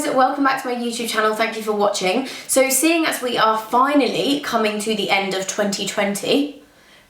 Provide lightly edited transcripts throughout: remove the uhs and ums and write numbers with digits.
guys, welcome back to my YouTube channel. Thank you for watching. So seeing as we are finally coming to the end of 2020,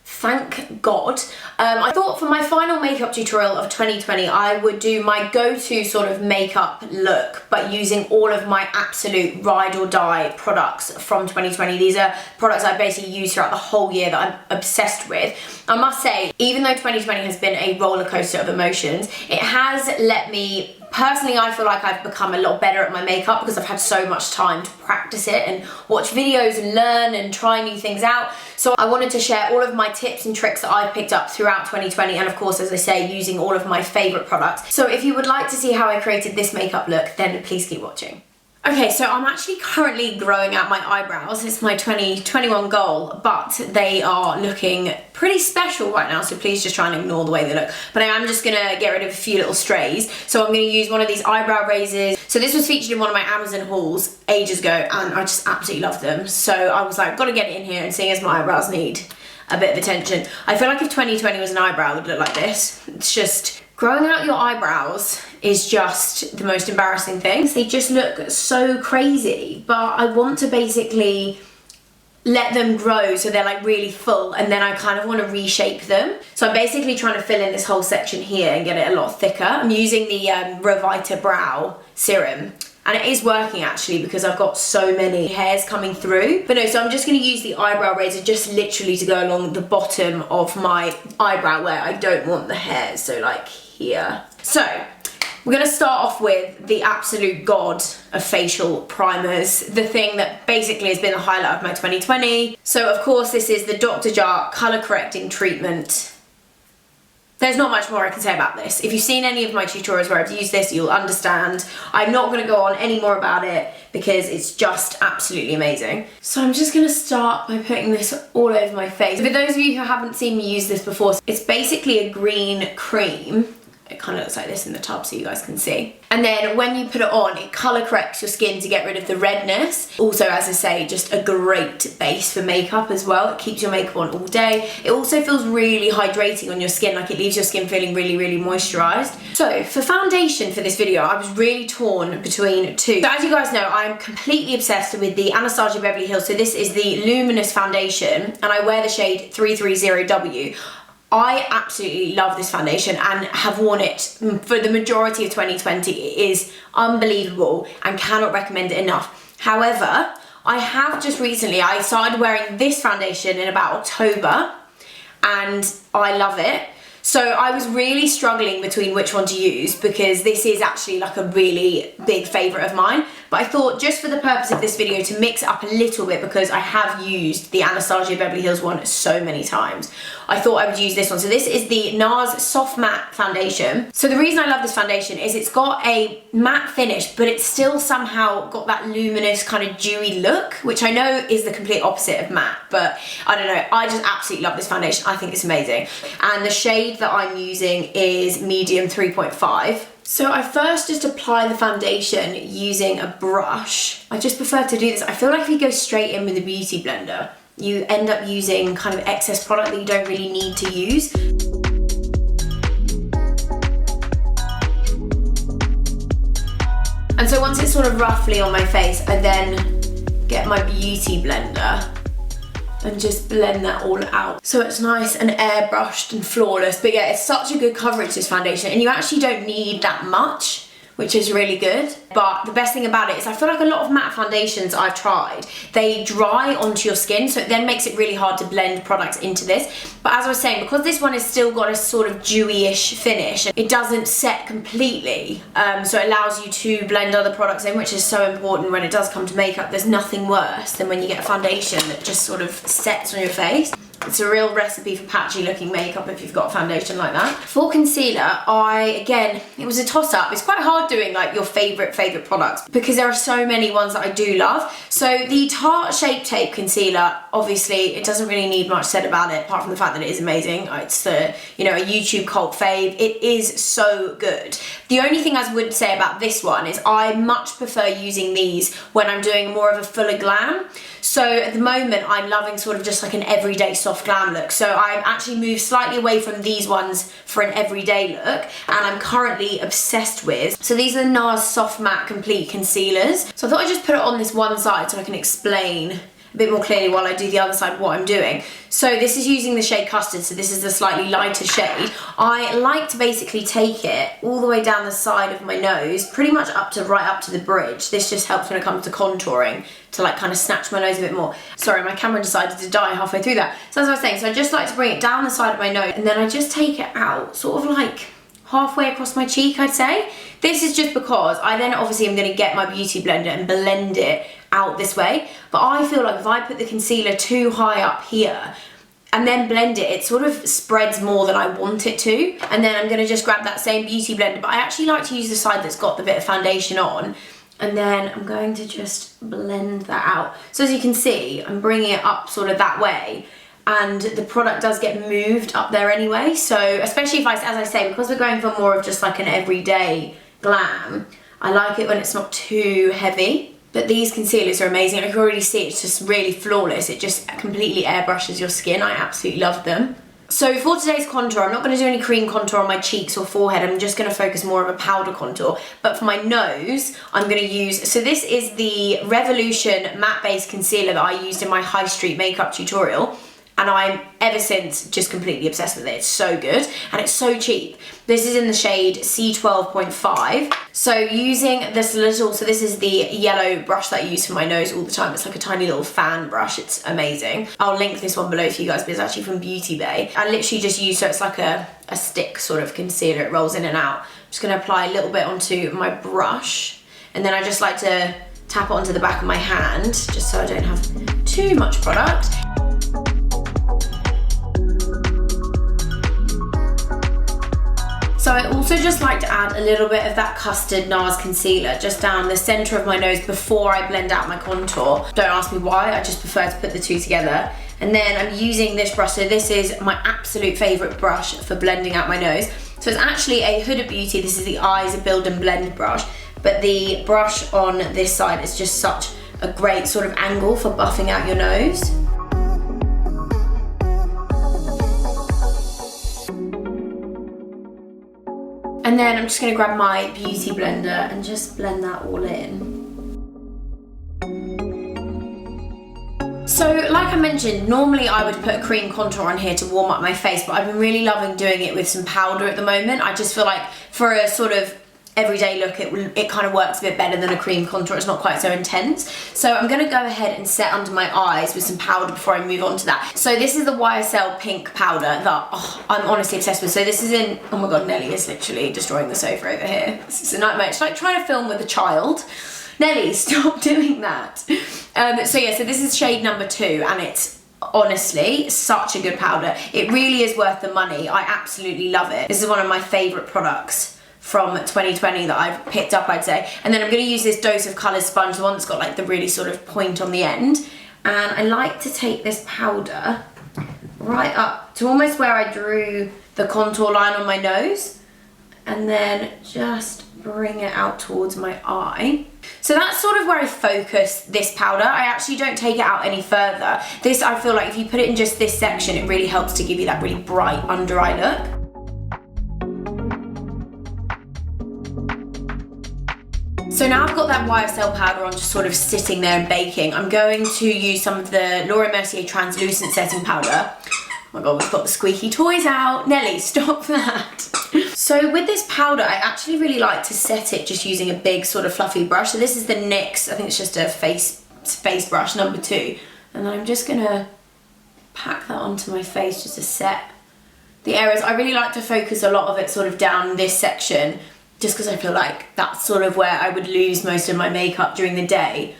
thank God, I thought for my final makeup tutorial of 2020 I would do my go-to sort of makeup look but using all of my absolute ride or die products from 2020. These are products I basically used throughout the whole year that I'm obsessed with. I must say, even though 2020 has been a roller coaster of emotions, it has let me personally, I feel like I've become a lot better at my makeup because I've had so much time to practice it and watch videos and learn and try new things out. So I wanted to share all of my tips and tricks that I've picked up throughout 2020 and of course, as I say, using all of my favourite products. So if you would like to see how I created this makeup look, then please keep watching. Okay, so I'm actually currently growing out my eyebrows. It's my 2021 goal, but they are looking pretty special right now, so please just try and ignore the way they look. But I am just gonna get rid of a few little strays. So I'm gonna use one of these eyebrow razors. So this was featured in one of my Amazon hauls ages ago, and I just absolutely love them. So I was like, gotta get it in here, and seeing as my eyebrows need a bit of attention. I feel like if 2020 was an eyebrow, it would look like this. It's just, growing out your eyebrows is just the most embarrassing thing. They just look so crazy, but I want to basically let them grow so they're like really full, and then I kind of want to reshape them. So I'm basically trying to fill in this whole section here and get it a lot thicker. I'm using the Revita Brow Serum. And it is working actually because I've got so many hairs coming through. But no, so I'm just going to use the eyebrow razor just literally to go along the bottom of my eyebrow where I don't want the hairs, so like here. So we're going to start off with the absolute god of facial primers, the thing that basically has been the highlight of my 2020. So of course this is the Dr. Jart Colour Correcting Treatment. There's not much more I can say about this. If you've seen any of my tutorials where I've used this, you'll understand. I'm not gonna go on any more about it because it's just absolutely amazing. So I'm just gonna start by putting this all over my face. For those of you who haven't seen me use this before, it's basically a green cream. It kind of looks like this in the tub so you guys can see. And then when you put it on, it colour corrects your skin to get rid of the redness. Also, as I say, just a great base for makeup as well. It keeps your makeup on all day. It also feels really hydrating on your skin, like it leaves your skin feeling really, really moisturised. So for foundation for this video, I was really torn between two. So as you guys know, I'm completely obsessed with the Anastasia Beverly Hills. So this is the Luminous Foundation and I wear the shade 330W. I absolutely love this foundation and have worn it for the majority of 2020. It is unbelievable and cannot recommend it enough. However, I have just recently, I started wearing this foundation in about October and I love it. So I was really struggling between which one to use because this is actually like a really big favourite of mine. But I thought just for the purpose of this video to mix it up a little bit because I have used the Anastasia Beverly Hills one so many times. I thought I would use this one. So this is the NARS Soft Matte Foundation. So the reason I love this foundation is it's got a matte finish, but it's still somehow got that luminous kind of dewy look, which I know is the complete opposite of matte, but I don't know. I just absolutely love this foundation. I think it's amazing. And the shade that I'm using is medium 3.5. So I first just apply the foundation using a brush. I just prefer to do this. I feel like if you go straight in with a beauty blender, you end up using kind of excess product that you don't really need to use. And so once it's sort of roughly on my face, I then get my beauty blender and just blend that all out. So it's nice and airbrushed and flawless. But yeah, it's such a good coverage, this foundation, and you actually don't need that much, which is really good. But the best thing about it is I feel like a lot of matte foundations I've tried, they dry onto your skin, so it then makes it really hard to blend products into this. But as I was saying, because this one has still got a sort of dewy-ish finish, it doesn't set completely, so it allows you to blend other products in, which is so important when it does come to makeup. There's nothing worse than when you get a foundation that just sort of sets on your face. It's a real recipe for patchy looking makeup if you've got a foundation like that. For concealer, again, it was a toss up. It's quite hard doing like your favourite products because there are so many ones that I do love. So the Tarte Shape Tape Concealer, obviously it doesn't really need much said about it apart from the fact that it is amazing. It's a YouTube cult fave. It is so good. The only thing I would say about this one is I much prefer using these when I'm doing more of a fuller glam. So at the moment I'm loving sort of just like an everyday soft soft glam look. So I've actually moved slightly away from these ones for an everyday look, and I'm currently obsessed with. So these are the NARS Soft Matte Complete Concealers. So I thought I'd just put it on this one side so I can explain a bit more clearly while I do the other side what I'm doing. So this is using the shade Custard, so this is the slightly lighter shade. I like to basically take it all the way down the side of my nose, pretty much right up to the bridge. This just helps when it comes to contouring, to like kind of snatch my nose a bit more. Sorry, my camera decided to die halfway through that. So as I was saying, so I just like to bring it down the side of my nose, and then I just take it out, sort of like halfway across my cheek, I'd say. This is just because I then obviously am going to get my beauty blender and blend it out this way, but I feel like if I put the concealer too high up here and then blend it, it sort of spreads more than I want it to, and then I'm going to just grab that same beauty blender, but I actually like to use the side that's got the bit of foundation on, and then I'm going to just blend that out. So as you can see, I'm bringing it up sort of that way, and the product does get moved up there anyway, so especially if as I say, because we're going for more of just like an everyday glam, I like it when it's not too heavy. But these concealers are amazing. I can already see it's just really flawless. It just completely airbrushes your skin. I absolutely love them. So for today's contour, I'm not going to do any cream contour on my cheeks or forehead. I'm just going to focus more of a powder contour. But for my nose, I'm going to use, so this is the Revolution Matte Base Concealer that I used in my high street makeup tutorial. And I'm ever since just completely obsessed with it. It's so good and it's so cheap. This is in the shade C12.5. So using this little, so this is the yellow brush that I use for my nose all the time. It's like a tiny little fan brush. It's amazing. I'll link this one below for you guys, but it's actually from Beauty Bay. I literally just use, so it's like a stick sort of concealer. It rolls in and out. I'm just gonna apply a little bit onto my brush, and then I just like to tap it onto the back of my hand just so I don't have too much product. So I also just like to add a little bit of that Custard NARS concealer just down the centre of my nose before I blend out my contour. Don't ask me why, I just prefer to put the two together. And then I'm using this brush, so this is my absolute favourite brush for blending out my nose. So it's actually a Huda Beauty, this is the Eyes Build and Blend brush, but the brush on this side is just such a great sort of angle for buffing out your nose. And then I'm just going to grab my beauty blender and just blend that all in. So like I mentioned, normally I would put a cream contour on here to warm up my face, but I've been really loving doing it with some powder at the moment. I just feel like for a sort of everyday look, it kind of works a bit better than a cream contour. It's not quite so intense. So I'm going to go ahead and set under my eyes with some powder before I move on to that. So this is the YSL pink powder that I'm honestly obsessed with. So this is in, oh my god, Nelly is literally destroying the sofa over here. This is a nightmare. It's like trying to film with a child. Nelly, stop doing that. So yeah, so this is shade number 2, and it's honestly such a good powder. It really is worth the money. I absolutely love it. This is one of my favourite products from 2020 that I've picked up, I'd say. And then I'm going to use this Dose of Colours sponge, the one that's got like the really sort of point on the end. And I like to take this powder right up to almost where I drew the contour line on my nose, and then just bring it out towards my eye. So that's sort of where I focus this powder. I actually don't take it out any further. This, I feel like if you put it in just this section, it really helps to give you that really bright under eye look. So now I've got that YSL powder on just sort of sitting there and baking. I'm going to use some of the Laura Mercier translucent setting powder. Oh my god, we've got the squeaky toys out. Nelly, stop that. So with this powder, I actually really like to set it just using a big sort of fluffy brush. So this is the NYX, I think it's just a face brush number 2. And then I'm just gonna pack that onto my face just to set the areas. I really like to focus a lot of it sort of down this section, just because I feel like that's sort of where I would lose most of my makeup during the day.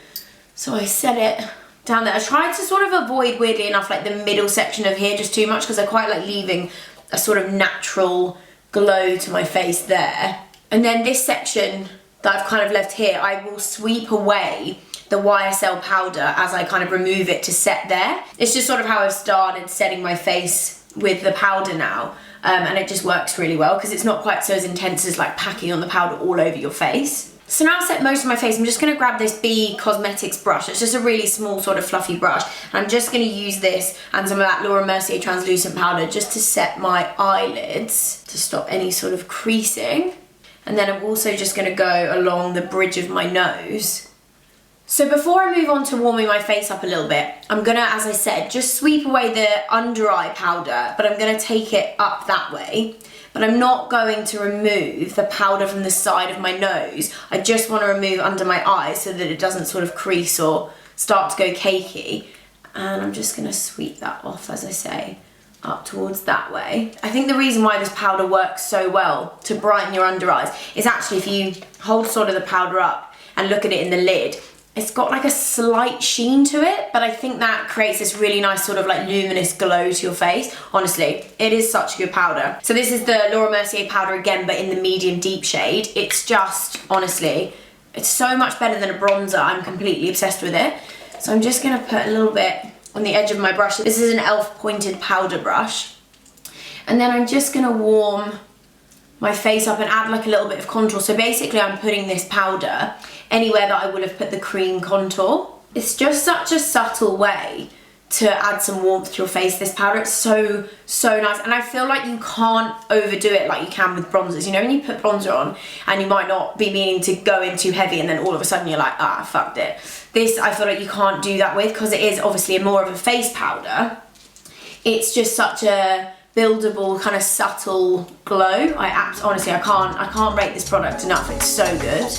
So I set it down there. I tried to sort of avoid, weirdly enough, like the middle section of here just too much, because I quite like leaving a sort of natural glow to my face there. And then this section that I've kind of left here, I will sweep away the YSL powder as I kind of remove it to set there. It's just sort of how I've started setting my face with the powder now. And it just works really well because it's not quite so as intense as like packing on the powder all over your face. So now I've set most of my face, I'm just going to grab this B Cosmetics brush. It's just a really small sort of fluffy brush. And I'm just going to use this and some of that Laura Mercier translucent powder just to set my eyelids to stop any sort of creasing. And then I'm also just going to go along the bridge of my nose. So before I move on to warming my face up a little bit, I'm going to, as I said, just sweep away the under eye powder, but I'm going to take it up that way. But I'm not going to remove the powder from the side of my nose. I just want to remove under my eyes so that it doesn't sort of crease or start to go cakey. And I'm just going to sweep that off, as I say, up towards that way. I think the reason why this powder works so well to brighten your under eyes is actually if you hold sort of the powder up and look at it in the lid, it's got like a slight sheen to it, but I think that creates this really nice sort of like luminous glow to your face. Honestly, it is such a good powder. So this is the Laura Mercier powder again, but in the medium deep shade. It's just, honestly, it's so much better than a bronzer. I'm completely obsessed with it. So I'm just gonna put a little bit on the edge of my brush. This is an e.l.f. pointed powder brush. And then I'm just gonna warm my face up and add like a little bit of contour. So basically I'm putting this powder anywhere that I would have put the cream contour. It's just such a subtle way to add some warmth to your face, this powder. It's so, so nice. And I feel like you can't overdo it like you can with bronzers. You know, when you put bronzer on and you might not be meaning to go in too heavy and then all of a sudden you're like, ah, I fucked it. This, I feel like you can't do that with because it is obviously more of a face powder. It's just such a buildable kind of subtle glow. Honestly, I can't rate this product enough. It's so good.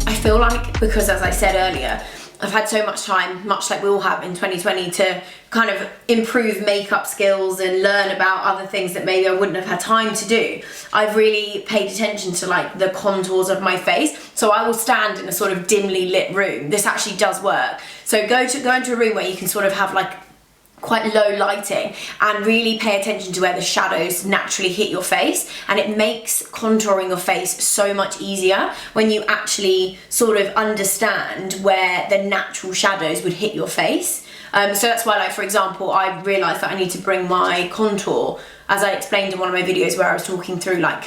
I feel like, because as I said earlier, I've had so much time, much like we all have in 2020, to kind of improve makeup skills and learn about other things that maybe I wouldn't have had time to do. I've really paid attention to like the contours of my face. So I will stand in a sort of dimly lit room. This actually does work. So go into a room where you can sort of have like quite low lighting and really pay attention to where the shadows naturally hit your face, and it makes contouring your face so much easier when you actually sort of understand where the natural shadows would hit your face. So that's why, like for example, I realised that I need to bring my contour, as I explained in one of my videos where I was talking through like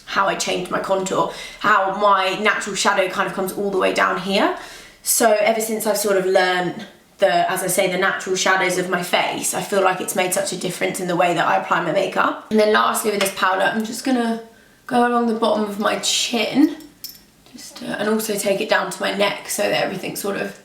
how I changed my contour, how my natural shadow kind of comes all the way down here. So ever since I've sort of learned as I say, the natural shadows of my face, I feel like it's made such a difference in the way that I apply my makeup. And then lastly with this powder, I'm just gonna go along the bottom of my chin, and also take it down to my neck so that everything sort of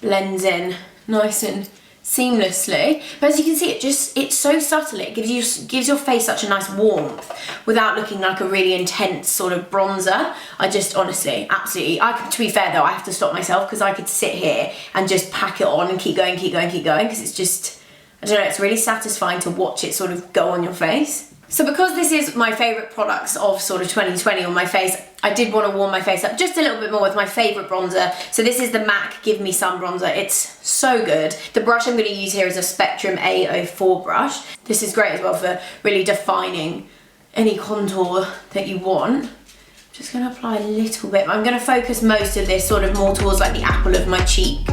blends in nice and seamlessly. But as you can see, it's so subtle. It gives your face such a nice warmth without looking like a really intense sort of bronzer. I just honestly, absolutely, to be fair though, I have to stop myself because I could sit here and just pack it on and keep going because it's just, I don't know, it's really satisfying to watch it sort of go on your face. So because this is my favourite products of sort of 2020 on my face, I did want to warm my face up just a little bit more with my favourite bronzer. So this is the MAC Give Me Some bronzer. It's so good. The brush I'm going to use here is a Spectrum A04 brush. This is great as well for really defining any contour that you want. I'm just going to apply a little bit. I'm going to focus most of this sort of more towards like the apple of my cheek.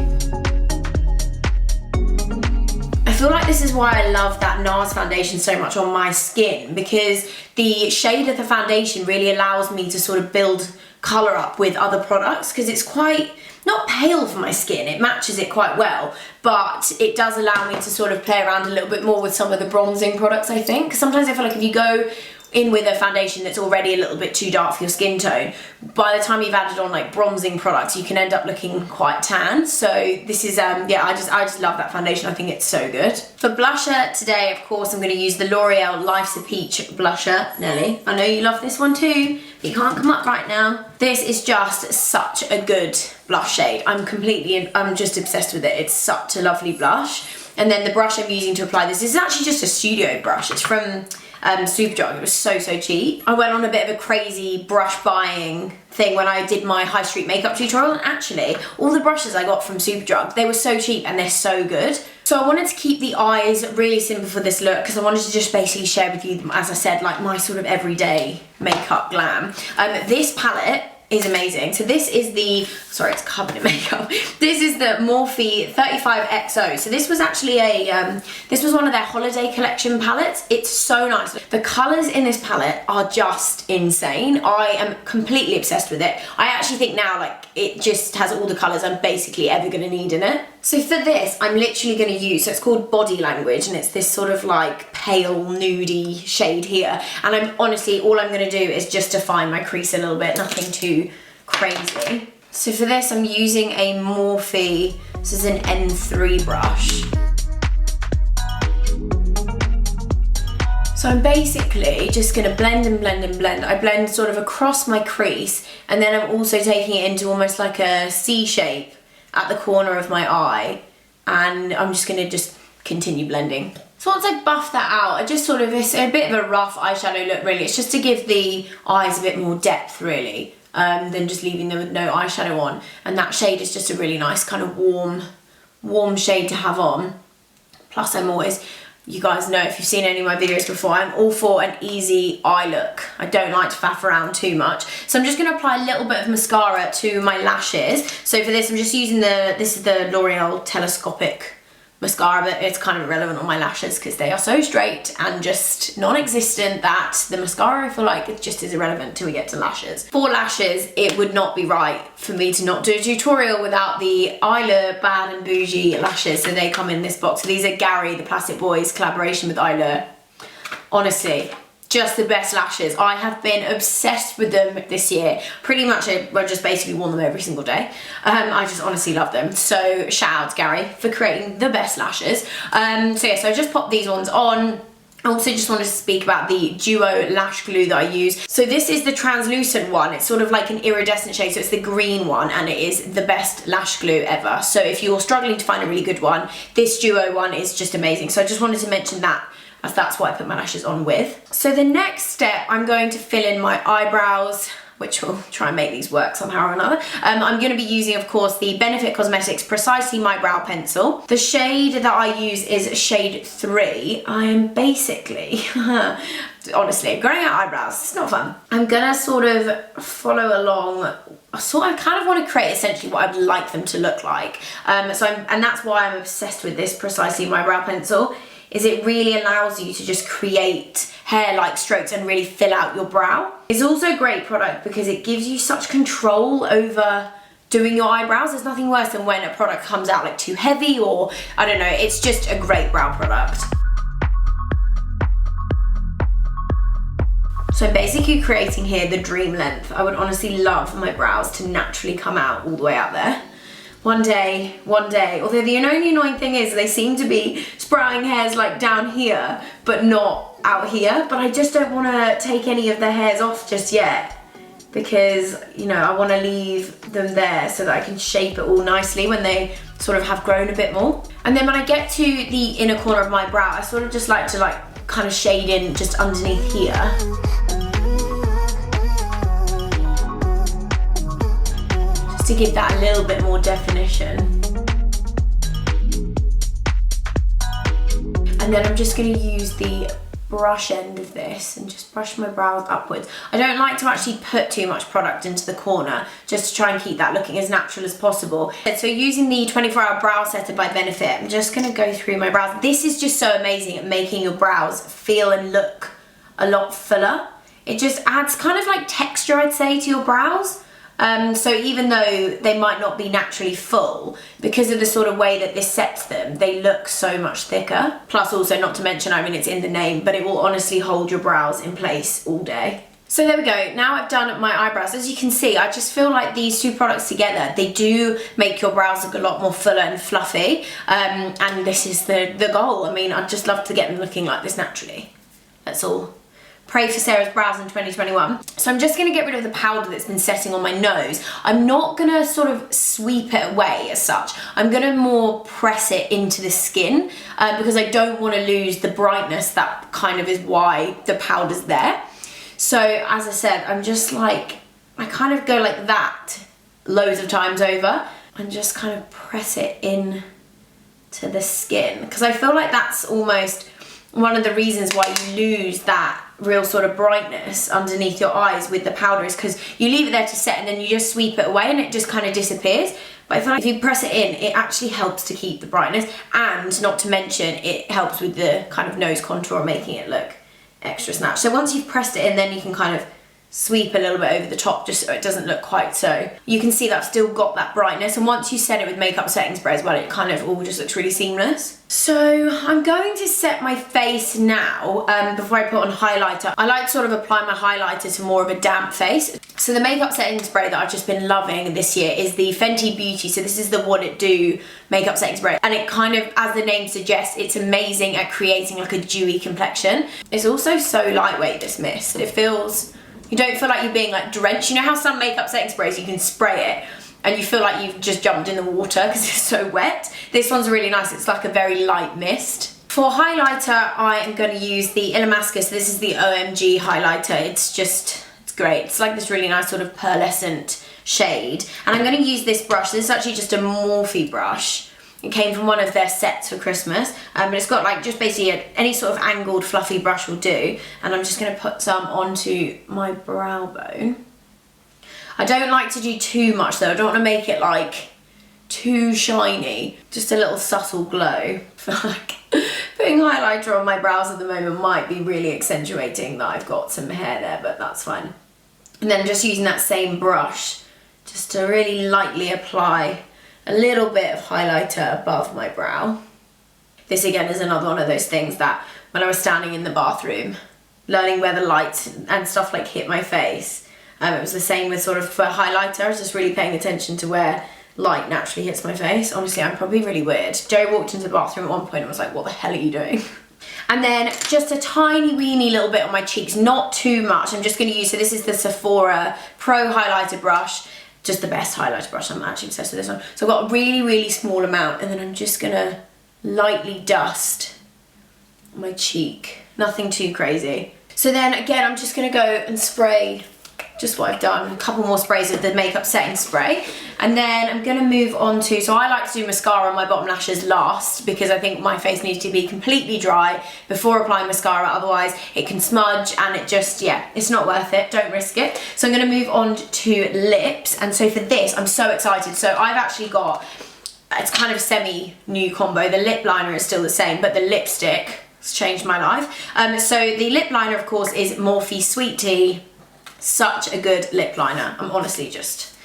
I feel like this is why I love that NARS foundation so much on my skin, because the shade of the foundation really allows me to sort of build colour up with other products, because it's quite, not pale for my skin, it matches it quite well, but it does allow me to sort of play around a little bit more with some of the bronzing products, I think. Because sometimes I feel like if you go in with a foundation that's already a little bit too dark for your skin tone, by the time you've added on like bronzing products, you can end up looking quite tan. So this is, yeah, I just love that foundation. I think it's so good. For blusher today, of course, I'm going to use the L'Oreal Life's a Peach blusher. Nelly, I know you love this one too, but you can't come up right now. This is just such a good blush shade. I'm just obsessed with it. It's such a lovely blush. And then the brush I'm using to apply this is actually just a studio brush. It's from Superdrug. It was so cheap. I went on a bit of a crazy brush buying thing when I did my high street makeup tutorial, and actually all the brushes I got from Superdrug, they were so cheap and they're so good. So I wanted to keep the eyes really simple for this look because I wanted to just basically share with you, as I said, like my sort of everyday makeup glam. This palette is amazing. So this is the, sorry, it's covered in makeup. This is the Morphe 35XO. So this was actually this was one of their holiday collection palettes. It's so nice. The colours in this palette are just insane. I am completely obsessed with it. I actually think now, like, it just has all the colours I'm basically ever gonna need in it. So for this, I'm literally gonna use, so it's called Body Language, and it's this sort of like pale nudie shade here. And I'm honestly, all I'm gonna do is just define my crease a little bit, nothing too crazy. So for this, I'm using a Morphe, this is an N3 brush. So I'm basically just gonna blend and blend and blend. I blend sort of across my crease, and then I'm also taking it into almost like a C shape at the corner of my eye, and I'm just gonna continue blending. So once I buff that out, I just sort of, it's a bit of a rough eyeshadow look really. It's just to give the eyes a bit more depth really, than just leaving them with no eyeshadow on. And that shade is just a really nice kind of warm shade to have on. Plus I'm always, you guys know if you've seen any of my videos before, I'm all for an easy eye look. I don't like to faff around too much. So I'm just gonna apply a little bit of mascara to my lashes. So for this, I'm just using this is the L'Oreal Telescopic mascara, but it's kind of irrelevant on my lashes because they are so straight and just non-existent that the mascara, I feel like it just is irrelevant till we get to lashes. For lashes, it would not be right for me to not do a tutorial without the Eylure Bad and Bougie lashes. So they come in this box. So these are Gary, the Plastic Boys collaboration with Eylure. Honestly, just the best lashes. I have been obsessed with them this year. Pretty much, I just basically worn them every single day. I just honestly love them. So shout out to Gary for creating the best lashes. So yeah, so I just popped these ones on. I also just wanted to speak about the Duo lash glue that I use. So this is the translucent one. It's sort of like an iridescent shade, so it's the green one, and it is the best lash glue ever. So if you're struggling to find a really good one, this Duo one is just amazing. So I just wanted to mention that, as that's what I put my lashes on with. So the next step, I'm going to fill in my eyebrows, which will try and make these work somehow or another. I'm gonna be using, of course, the Benefit Cosmetics Precisely My Brow Pencil. The shade that I use is shade 3. I am basically, honestly, growing out eyebrows, it's not fun. I'm gonna sort of follow along, I kind of want to create essentially what I'd like them to look like. And that's why I'm obsessed with this Precisely My Brow Pencil, is it really allows you to just create hair-like strokes and really fill out your brow. It's also a great product because it gives you such control over doing your eyebrows. There's nothing worse than when a product comes out like too heavy, or I don't know, it's just a great brow product. So I'm basically creating here the dream length. I would honestly love my brows to naturally come out all the way out there. One day, although the only annoying thing is they seem to be sprouting hairs like down here, but not out here. But I just don't want to take any of the hairs off just yet because, you know, I want to leave them there so that I can shape it all nicely when they sort of have grown a bit more. And then when I get to the inner corner of my brow, I sort of just like to kind of shade in just underneath here. To give that a little bit more definition. And then I'm just going to use the brush end of this and just brush my brows upwards. I don't like to actually put too much product into the corner, just to try and keep that looking as natural as possible. So using the 24-hour brow setter by Benefit, I'm just going to go through my brows. This is just so amazing at making your brows feel and look a lot fuller. It just adds kind of like texture, I'd say, to your brows. So even though they might not be naturally full, because of the sort of way that this sets them, they look so much thicker. Plus also, not to mention, I mean, it's in the name, but it will honestly hold your brows in place all day. So there we go, now I've done my eyebrows. As you can see, I just feel like these two products together, they do make your brows look a lot more fuller and fluffy. And this is the goal. I mean, I'd just love to get them looking like this naturally. That's all. Pray for Sarah's brows in 2021. So I'm just gonna get rid of the powder that's been setting on my nose. I'm not gonna sort of sweep it away as such. I'm gonna more press it into the skin because I don't wanna lose the brightness. That kind of is why the powder's there. So as I said, I'm just like, I kind of go like that loads of times over and just kind of press it in to the skin because I feel like that's almost one of the reasons why you lose that real sort of brightness underneath your eyes with the powder is because you leave it there to set and then you just sweep it away and it just kind of disappears. But I feel like if you press it in, it actually helps to keep the brightness, and not to mention it helps with the kind of nose contour, making it look extra snatched. So once you've pressed it in, then you can kind of sweep a little bit over the top just so it doesn't look quite so. You can see that I've still got that brightness, and once you set it with makeup setting spray as well, it kind of all just looks really seamless. So I'm going to set my face now before I put on highlighter. I like to sort of apply my highlighter to more of a damp face. So the makeup setting spray that I've just been loving this year is the Fenty Beauty. So this is the What It Do makeup setting spray, and it kind of, as the name suggests, it's amazing at creating like a dewy complexion. It's also so lightweight, this mist. It feels, you don't feel like you're being like drenched. You know how some makeup setting sprays you can spray it and you feel like you've just jumped in the water because it's so wet? This one's really nice. It's like a very light mist. For highlighter, I am going to use the Illamasqua. So this is the OMG highlighter. It's great. It's like this really nice sort of pearlescent shade. And I'm going to use this brush. This is actually just a Morphe brush. It came from one of their sets for Christmas, but it's got like just basically any sort of angled fluffy brush will do, and I'm just going to put some onto my brow bone. I don't like to do too much though. I don't want to make it like too shiny, just a little subtle glow. I feel like putting highlighter on my brows at the moment might be really accentuating that I've got some hair there, but that's fine. And then just using that same brush just to really lightly apply a little bit of highlighter above my brow. This again is another one of those things that when I was standing in the bathroom learning where the light and stuff like hit my face, it was the same with sort of for highlighter. I was just really paying attention to where light naturally hits my face. Honestly, I'm probably really weird. Joe walked into the bathroom at one point and was like, what the hell are you doing? And then just a tiny weeny little bit on my cheeks, not too much. I'm just going to use, so this is the Sephora Pro highlighter brush. Just the best highlighter brush. I'm actually obsessed with this one. So I've got a really, really small amount, and then I'm just gonna lightly dust my cheek. Nothing too crazy. So then again, I'm just gonna go and spray just what I've done, a couple more sprays of the makeup setting spray, and then I'm gonna move on to, so I like to do mascara on my bottom lashes last because I think my face needs to be completely dry before applying mascara, otherwise it can smudge and it just, yeah, it's not worth it, don't risk it. So I'm gonna move on to lips, and so for this, I'm so excited. So I've actually got, it's kind of semi-new combo. The lip liner is still the same, but the lipstick has changed my life. So the lip liner, of course, is Morphe Sweet Tea. Such a good lip liner. I'm honestly just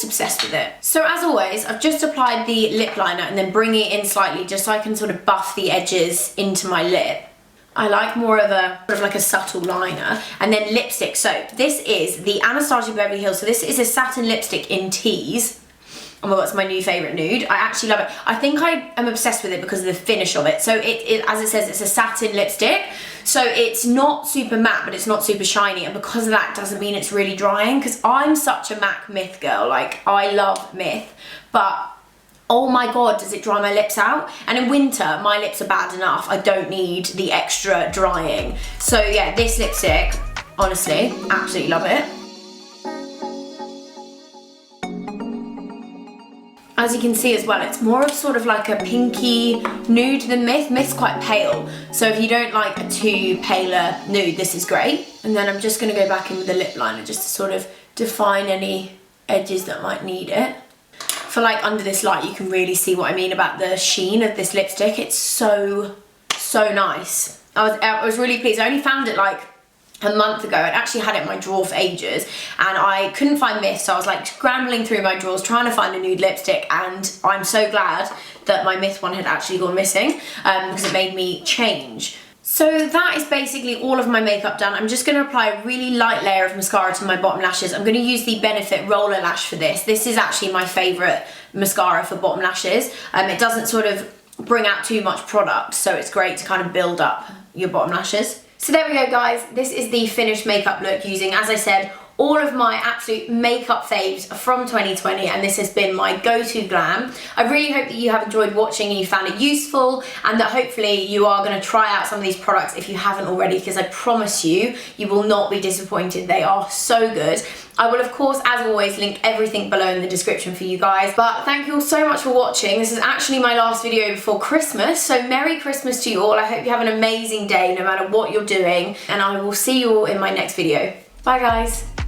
obsessed with it. So as always, I've just applied the lip liner and then bringing it in slightly just so I can sort of buff the edges into my lip. I like more of a, sort of like a subtle liner. And then lipstick. So this is the Anastasia Beverly Hills. So this is a satin lipstick in Tease. Oh my god, it's my new favourite nude. I actually love it. I think I am obsessed with it because of the finish of it. So it as it says, it's a satin lipstick. So it's not super matte, but it's not super shiny. And because of that, doesn't mean it's really drying. Because I'm such a MAC Myth girl. Like, I love Myth. But, oh my god, does it dry my lips out? And in winter, my lips are bad enough. I don't need the extra drying. So yeah, this lipstick, honestly, absolutely love it. As you can see as well, it's more of sort of like a pinky nude than Myth. Myth's quite pale, so if you don't like a too paler nude, this is great. And then I'm just going to go back in with the lip liner just to sort of define any edges that might need it. For like under this light, you can really see what I mean about the sheen of this lipstick. It's so nice. I was really pleased. I only found it like a month ago. I'd actually had it in my drawer for ages and I couldn't find Myth, so I was like scrambling through my drawers trying to find a nude lipstick, and I'm so glad that my Myth one had actually gone missing because it made me change. So that is basically all of my makeup done. I'm just going to apply a really light layer of mascara to my bottom lashes. I'm going to use the Benefit Roller Lash for this. This is actually my favourite mascara for bottom lashes. It doesn't sort of bring out too much product, so it's great to kind of build up your bottom lashes. So there we go guys, this is the finished makeup look using, as I said, all of my absolute makeup faves from 2020, and this has been my go-to glam. I really hope that you have enjoyed watching and you found it useful, and that hopefully you are going to try out some of these products if you haven't already, because I promise you, you will not be disappointed. They are so good. I will, of course, as always, link everything below in the description for you guys. But thank you all so much for watching. This is actually my last video before Christmas, so Merry Christmas to you all. I hope you have an amazing day no matter what you're doing, and I will see you all in my next video. Bye guys.